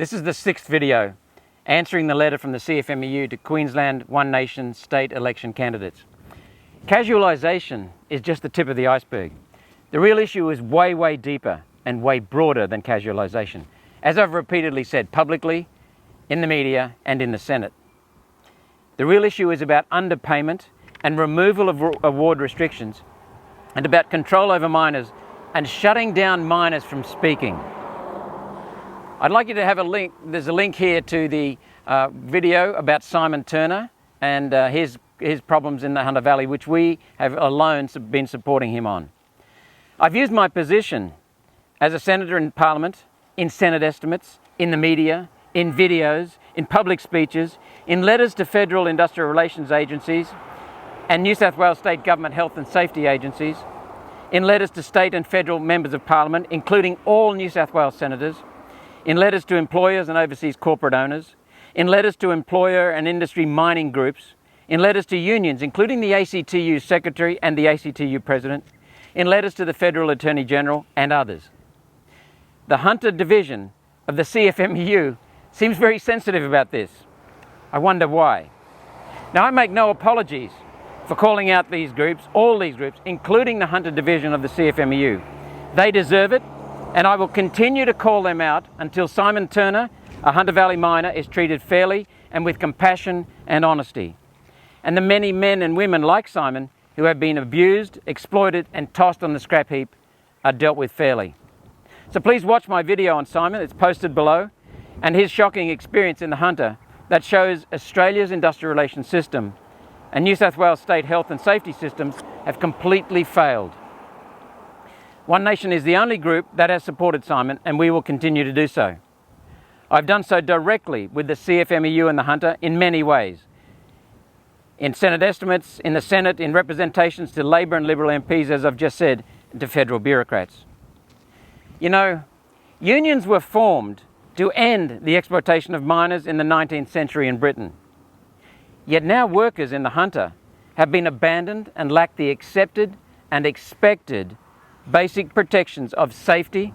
This is the 6th video answering the letter from the CFMMEU to Queensland One Nation state election candidates. Casualisation is just the tip of the iceberg. The real issue is way deeper and way broader than casualisation, as I've repeatedly said publicly, in the media and in the Senate. The real issue is about underpayment and removal of award restrictions, and about control over minors and shutting down minors from speaking. I'd like you to have a link. There's a link here to the video about Simon Turner and his problems in the Hunter Valley, which we have alone been supporting him on. I've used my position as a senator in Parliament, in Senate estimates, in the media, in videos, in public speeches, in letters to federal industrial relations agencies and New South Wales state government health and safety agencies, in letters to state and federal members of Parliament, including all New South Wales senators, in letters to employers and overseas corporate owners, in letters to employer and industry mining groups, in letters to unions, including the ACTU Secretary and the ACTU President, in letters to the Federal Attorney General and others. The Hunter Division of the CFMMEU seems very sensitive about this. I wonder why. Now, I make no apologies for calling out these groups, all these groups, including the Hunter Division of the CFMMEU. They deserve it, and I will continue to call them out until Simon Turner, a Hunter Valley miner, is treated fairly and with compassion and honesty. And the many men and women like Simon who have been abused, exploited and tossed on the scrap heap are dealt with fairly. So please watch my video on Simon, it's posted below, and his shocking experience in the Hunter that shows Australia's industrial relations system and New South Wales state health and safety systems have completely failed. One Nation is the only group that has supported Simon, and we will continue to do so. I've done so directly with the CFMMEU and the Hunter in many ways. In Senate estimates, in the Senate, in representations to Labor and Liberal MPs, as I've just said, and to federal bureaucrats. You know, unions were formed to end the exploitation of miners in the 19th century in Britain. Yet now workers in the Hunter have been abandoned and lack the accepted and expected basic protections of safety,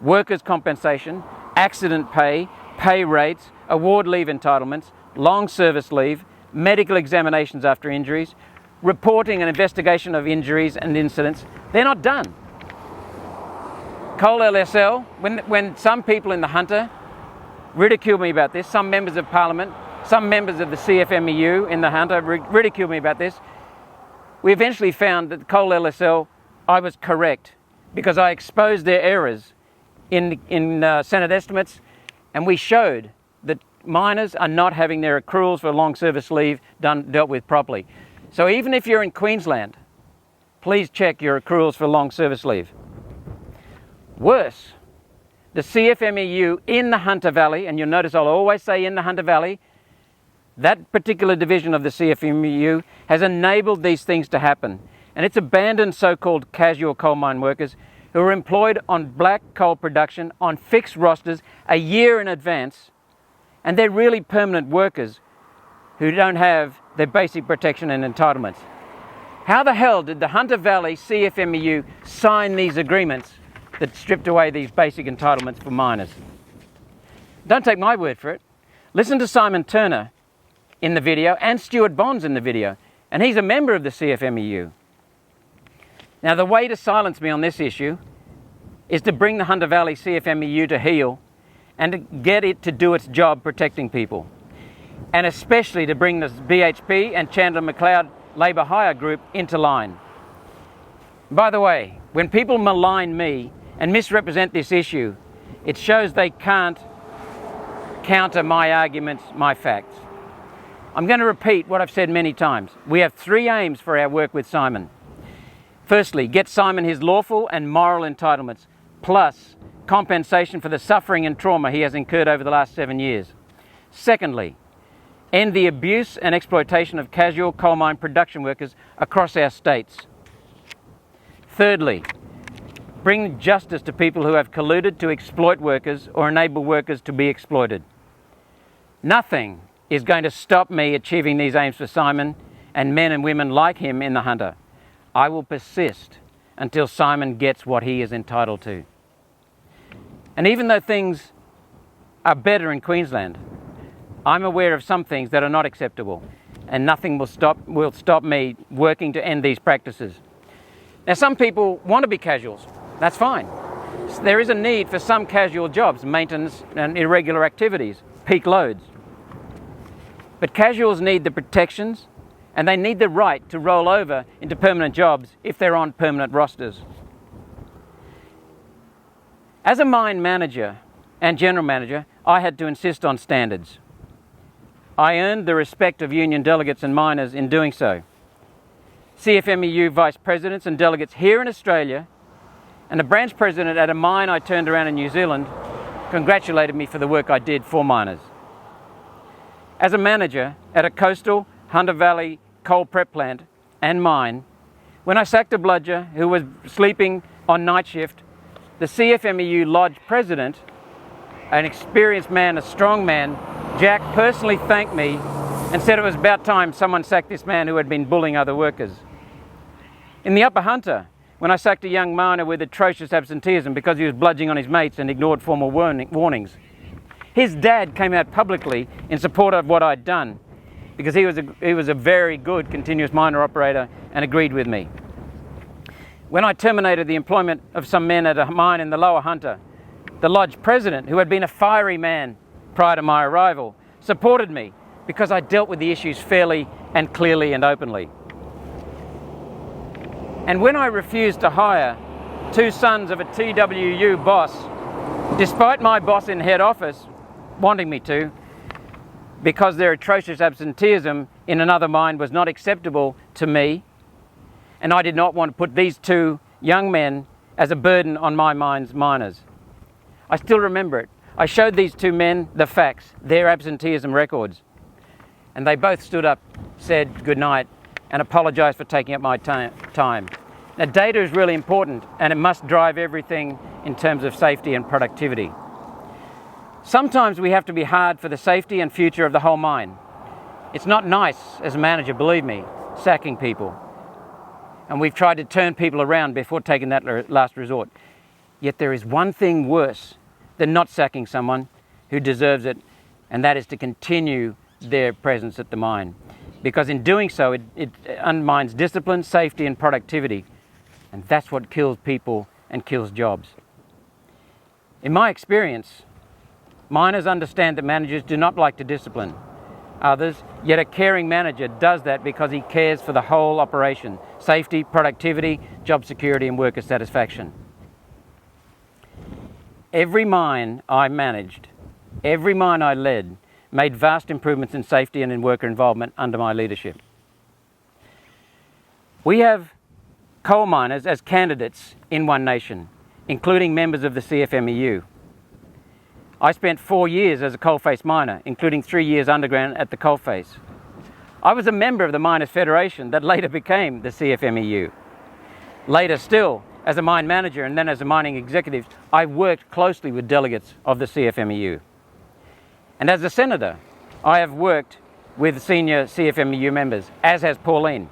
workers' compensation, accident pay, pay rates, award leave entitlements, long service leave, medical examinations after injuries, reporting and investigation of injuries and incidents. They're not done. Coal LSL, when some people in the Hunter ridicule me about this, some members of Parliament, some members of the CFMMEU in the Hunter ridicule me about this, we eventually found that Coal LSL, I was correct because I exposed their errors in Senate estimates, and we showed that miners are not having their accruals for long service leave dealt with properly. So even if you're in Queensland, please check your accruals for long service leave. Worse, the CFMMEU in the Hunter Valley, and you'll notice I'll always say in the Hunter Valley, that particular division of the CFMMEU has enabled these things to happen. And it's abandoned so-called casual coal mine workers who are employed on black coal production on fixed rosters a year in advance, and they're really permanent workers who don't have their basic protection and entitlements. How the hell did the Hunter Valley CFMMEU sign these agreements that stripped away these basic entitlements for miners? Don't take my word for it. Listen to Simon Turner in the video and Stuart Bonds in the video, and he's a member of the CFMMEU. Now, the way to silence me on this issue is to bring the Hunter Valley CFMMEU to heel and to get it to do its job protecting people. And especially to bring the BHP and Chandler McLeod Labor Hire Group into line. By the way, when people malign me and misrepresent this issue, it shows they can't counter my arguments, my facts. I'm going to repeat what I've said many times. We have 3 aims for our work with Simon. Firstly, get Simon his lawful and moral entitlements, plus compensation for the suffering and trauma he has incurred over the last 7 years. Secondly, end the abuse and exploitation of casual coal mine production workers across our states. Thirdly, bring justice to people who have colluded to exploit workers or enable workers to be exploited. Nothing is going to stop me achieving these aims for Simon and men and women like him in the Hunter. I will persist until Simon gets what he is entitled to. And even though things are better in Queensland. I'm aware of some things that are not acceptable, and nothing will stop me working to end these practices. Now, some people want to be casuals. That's fine. There is a need for some casual jobs, maintenance and irregular activities, peak loads. But casuals need the protections, and they need the right to roll over into permanent jobs if they're on permanent rosters. As a mine manager and general manager, I had to insist on standards. I earned the respect of union delegates and miners in doing so. CFMEU vice presidents and delegates here in Australia, and a branch president at a mine I turned around in New Zealand, congratulated me for the work I did for miners. As a manager at a coastal Hunter Valley coal prep plant and mine, when I sacked a bludger who was sleeping on night shift, the CFMEU Lodge president, an experienced man, a strong man, Jack, personally thanked me and said it was about time someone sacked this man who had been bullying other workers. In the Upper Hunter, when I sacked a young miner with atrocious absenteeism because he was bludging on his mates and ignored formal warnings, his dad came out publicly in support of what I'd done because he was a very good continuous miner operator and agreed with me. When I terminated the employment of some men at a mine in the Lower Hunter, the Lodge president, who had been a fiery man prior to my arrival, supported me because I dealt with the issues fairly and clearly and openly. And when I refused to hire two sons of a TWU boss, despite my boss in head office wanting me to, because their atrocious absenteeism in another mine was not acceptable to me, and I did not want to put these two young men as a burden on my mine's miners. I still remember it. I showed these two men the facts, their absenteeism records, and they both stood up, said good night, and apologised for taking up my time. Now, data is really important, and it must drive everything in terms of safety and productivity. Sometimes we have to be hard for the safety and future of the whole mine. It's not nice as a manager, believe me, sacking people. And we've tried to turn people around before taking that last resort. Yet there is one thing worse than not sacking someone who deserves it, and that is to continue their presence at the mine. Because in doing so, it undermines discipline, safety, and productivity. And that's what kills people and kills jobs. In my experience, miners understand that managers do not like to discipline others, yet a caring manager does that because he cares for the whole operation: safety, productivity, job security, and worker satisfaction. Every mine I managed, every mine I led, made vast improvements in safety and in worker involvement under my leadership. We have coal miners as candidates in One Nation, including members of the CFMEU. I spent 4 years as a coalface miner, including 3 years underground at the coalface. I was a member of the Miners' Federation that later became the CFMEU. Later still, as a mine manager and then as a mining executive, I worked closely with delegates of the CFMEU. And as a senator, I have worked with senior CFMEU members, as has Pauline.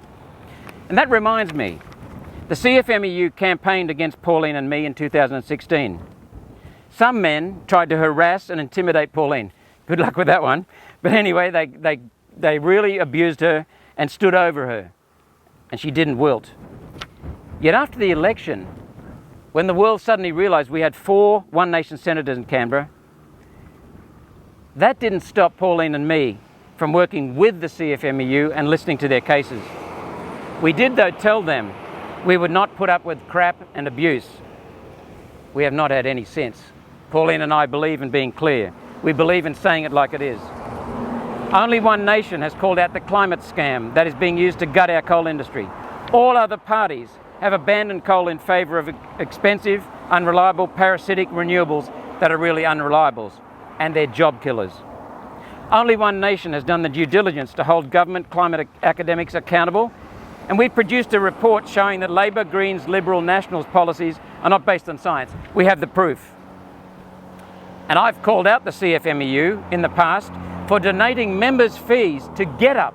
And that reminds me, the CFMEU campaigned against Pauline and me in 2016. Some men tried to harass and intimidate Pauline. Good luck with that one. But anyway, they really abused her and stood over her, and she didn't wilt. Yet after the election, when the world suddenly realised we had 4 One Nation senators in Canberra, that didn't stop Pauline and me from working with the CFMEU and listening to their cases. We did, though, tell them we would not put up with crap and abuse. We have not had any since. Pauline and I believe in being clear. We believe in saying it like it is. Only One Nation has called out the climate scam that is being used to gut our coal industry. All other parties have abandoned coal in favour of expensive, unreliable, parasitic renewables that are really unreliables, and they're job killers. Only One Nation has done the due diligence to hold government climate academics accountable, and we've produced a report showing that Labor, Greens, Liberal, Nationals policies are not based on science. We have the proof. And I've called out the CFMEU in the past for donating members' fees to GetUp,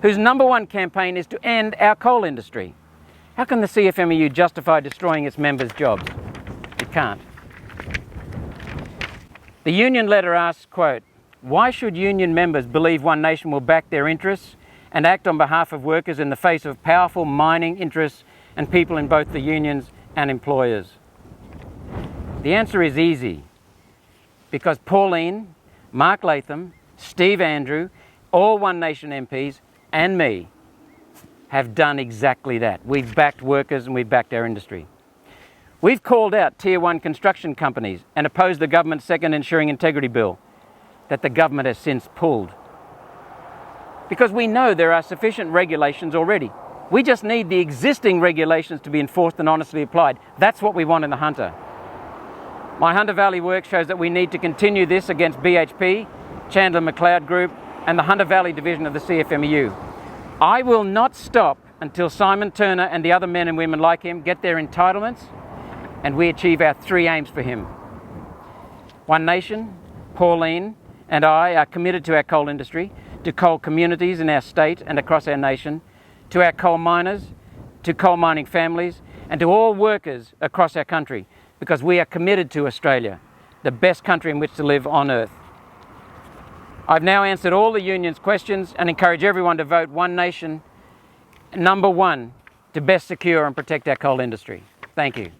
whose #1 campaign is to end our coal industry. How can the CFMEU justify destroying its members' jobs? It can't. The union letter asks, quote, "Why should union members believe One Nation will back their interests and act on behalf of workers in the face of powerful mining interests and people in both the unions and employers?" The answer is easy, because Pauline, Mark Latham, Steve Andrew, all One Nation MPs and me have done exactly that. We've backed workers and we've backed our industry. We've called out Tier 1 construction companies and opposed the government's second Ensuring Integrity Bill that the government has since pulled. Because we know there are sufficient regulations already. We just need the existing regulations to be enforced and honestly applied. That's what we want in the Hunter. My Hunter Valley work shows that we need to continue this against BHP, Chandler McLeod Group, and the Hunter Valley division of the CFMMEU. I will not stop until Simon Turner and the other men and women like him get their entitlements and we achieve our 3 aims for him. One Nation, Pauline, and I are committed to our coal industry, to coal communities in our state and across our nation, to our coal miners, to coal mining families, and to all workers across our country, because we are committed to Australia, the best country in which to live on earth. I've now answered all the union's questions and encourage everyone to vote One Nation number 1 to best secure and protect our coal industry. Thank you.